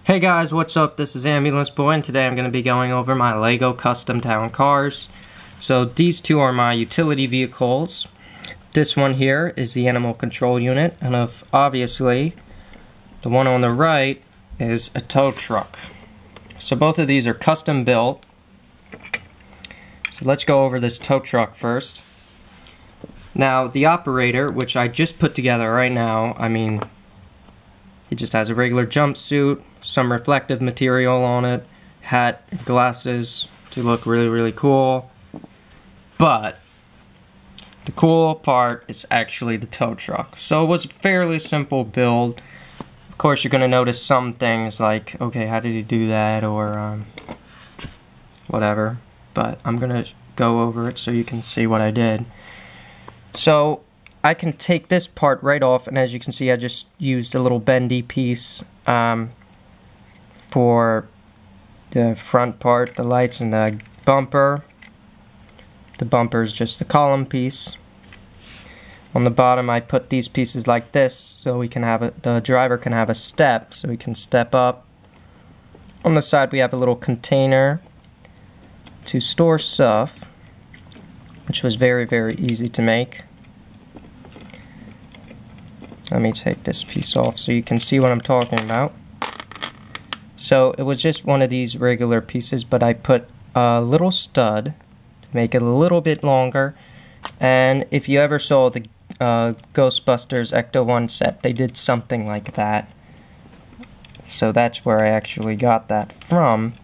Hey guys, what's up? This is Ambulance Boy, and today I'm going to be going over my LEGO Custom Town cars. So these two are my utility vehicles. This one here is the animal control unit, and obviously the one on the right is a tow truck. So both of these are custom built. So let's go over this tow truck first. Now the operator, which I just put together right now, he just has a regular jumpsuit, some reflective material on it, hat, glasses to look really cool. But the cool part is actually the tow truck. So it was a fairly simple build. Of course, you're going to notice some things like, okay, how did he do that, or whatever. But I'm going to go over it so you can see what I did. So I can take this part right off, and as you can see, I just used a little bendy piece for the front part, the lights and the bumper. The bumper is just the column piece. On the bottom, I put these pieces like this, so we can have the driver can have a step, so he can step up. On the side, we have a little container to store stuff, which was very easy to make. Let me take this piece off so you can see what I'm talking about. So it was just one of these regular pieces, but I put a little stud to make it a little bit longer. And if you ever saw the Ghostbusters Ecto-1 set, they did something like that. So that's where I actually got that from.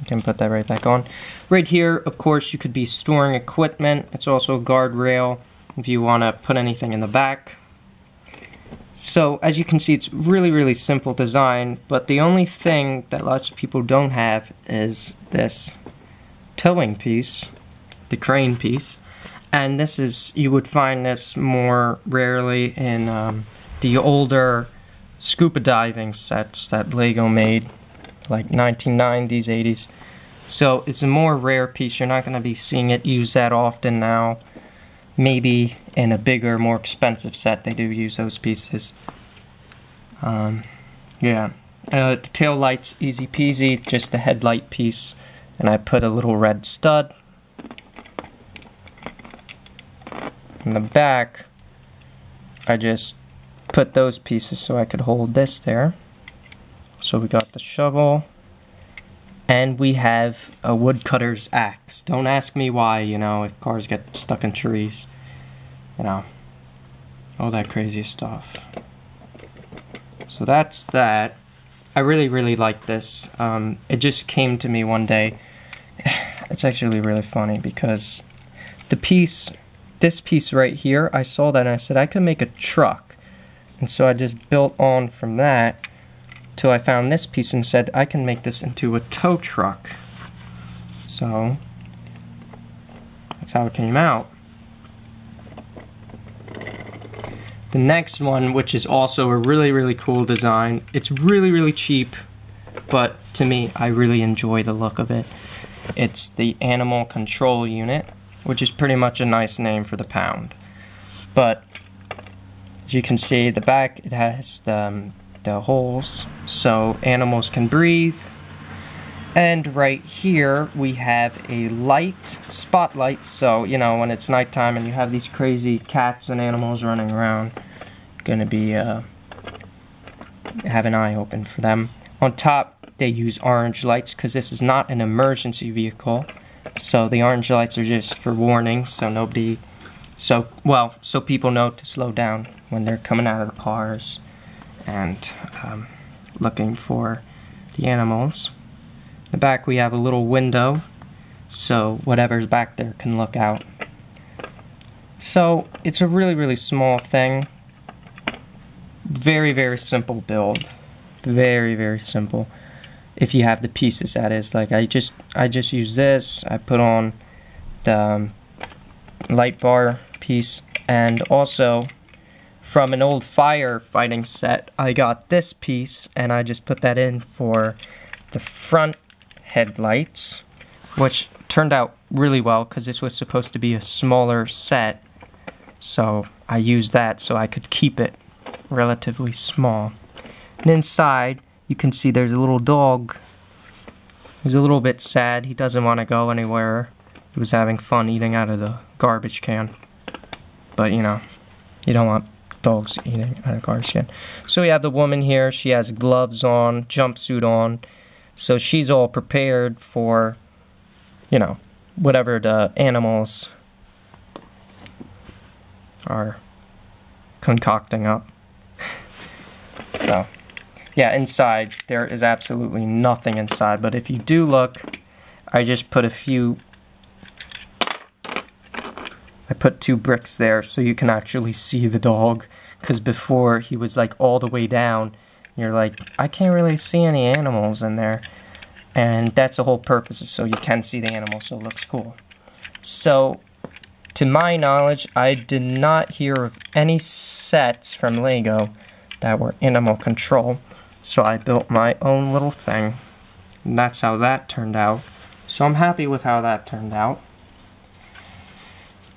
Can put that right back on. Right here, of course, you could be storing equipment. It's also a guardrail if you want to put anything in the back. So as you can see, it's really simple design, but the only thing that lots of people don't have is this towing piece, the crane piece. And this is, you would find this more rarely in the older scuba diving sets that LEGO made, like 1990s, 80s. So it's a more rare piece. You're not going to be seeing it used that often now. Maybe in a bigger, more expensive set they do use those pieces. The tail light's easy peasy, just the headlight piece. And I put a little red stud. In the back, I just put those pieces so I could hold this there. So we got the shovel, and we have a woodcutter's axe. Don't ask me why, if cars get stuck in trees, all that crazy stuff. So that's that. I really like this. It just came to me one day. It's actually really funny because this piece right here, I saw that and I said I could make a truck. And so I just built on from that till I found this piece and said I can make this into a tow truck. So that's how it came out. The next one, which is also a really cool design, it's really cheap, but to me, I really enjoy the look of it. It's the animal control unit, which is pretty much a nice name for the pound. But as you can see, the back, it has the holes so animals can breathe, and right here we have a spotlight, so when it's nighttime and you have these crazy cats and animals running around, you're gonna be have an eye open for them. On top they use orange lights because this is not an emergency vehicle, so the orange lights are just for warning, so so people know to slow down when they're coming out of the cars and looking for the animals. In the back we have a little window, so whatever's back there can look out. So it's a really small thing. Very simple build. Very simple. If you have the pieces, that is. Like I just use this. I put on the light bar piece, and also from an old firefighting set, I got this piece, and I just put that in for the front headlights, which turned out really well because this was supposed to be a smaller set. So I used that so I could keep it relatively small. And inside, you can see there's a little dog. He's a little bit sad. He doesn't want to go anywhere. He was having fun eating out of the garbage can. But, you know, you don't want dogs eating out of garbage can. So we have the woman here. She has gloves on, jumpsuit on. So she's all prepared for, you know, whatever the animals are concocting up. So, yeah, inside, there is absolutely nothing inside. But if you do look, I just put I put 2 bricks there so you can actually see the dog. Because before, he was like all the way down. You're like, I can't really see any animals in there. And that's the whole purpose, so you can see the animals, so it looks cool. So, to my knowledge, I did not hear of any sets from Lego that were animal control. So I built my own little thing. And that's how that turned out. So I'm happy with how that turned out.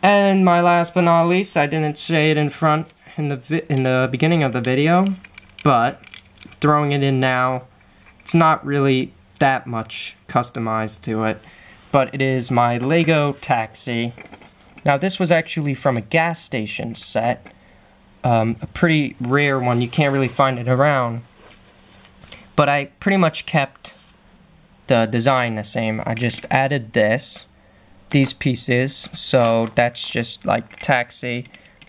And my last but not least, I didn't say it in the beginning of the video, but throwing it in now, it's not really that much customized to it, but it is my Lego taxi. Now this was actually from a gas station set, a pretty rare one. You can't really find it around, but I pretty much kept the design the same. I just added these pieces, so that's just like the taxi.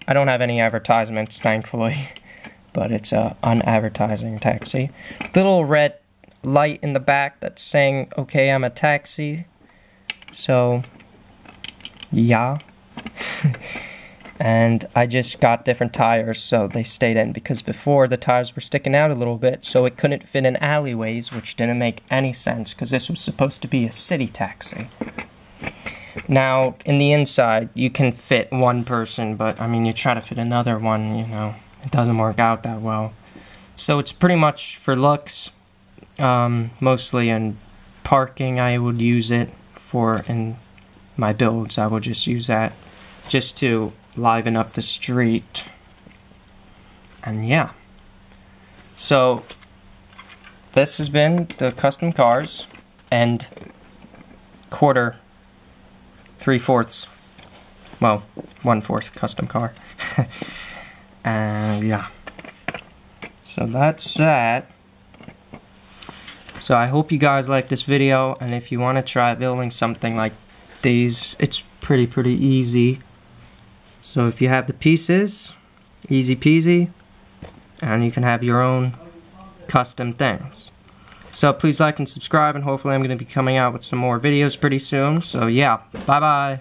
I don't have any advertisements, thankfully, but it's a unadvertising taxi. Little red light in the back that's saying, okay, I'm a taxi. So, yeah. And I just got different tires so they stayed in, because before the tires were sticking out a little bit, so it couldn't fit in alleyways, which didn't make any sense because this was supposed to be a city taxi. Now, in the inside, you can fit one person, but I mean, you try to fit another one, you know, it doesn't work out that well. So it's pretty much for looks. Mostly in parking I would use it for. In my builds I would just use that just to liven up the street. And yeah, so this has been the custom cars and 3/4, well, 1/4 custom car. And yeah, so that's that. So I hope you guys like this video, and if you want to try building something like these, it's pretty easy. So if you have the pieces, easy peasy, and you can have your own custom things. So please like and subscribe, and hopefully I'm going to be coming out with some more videos pretty soon. So yeah, bye bye.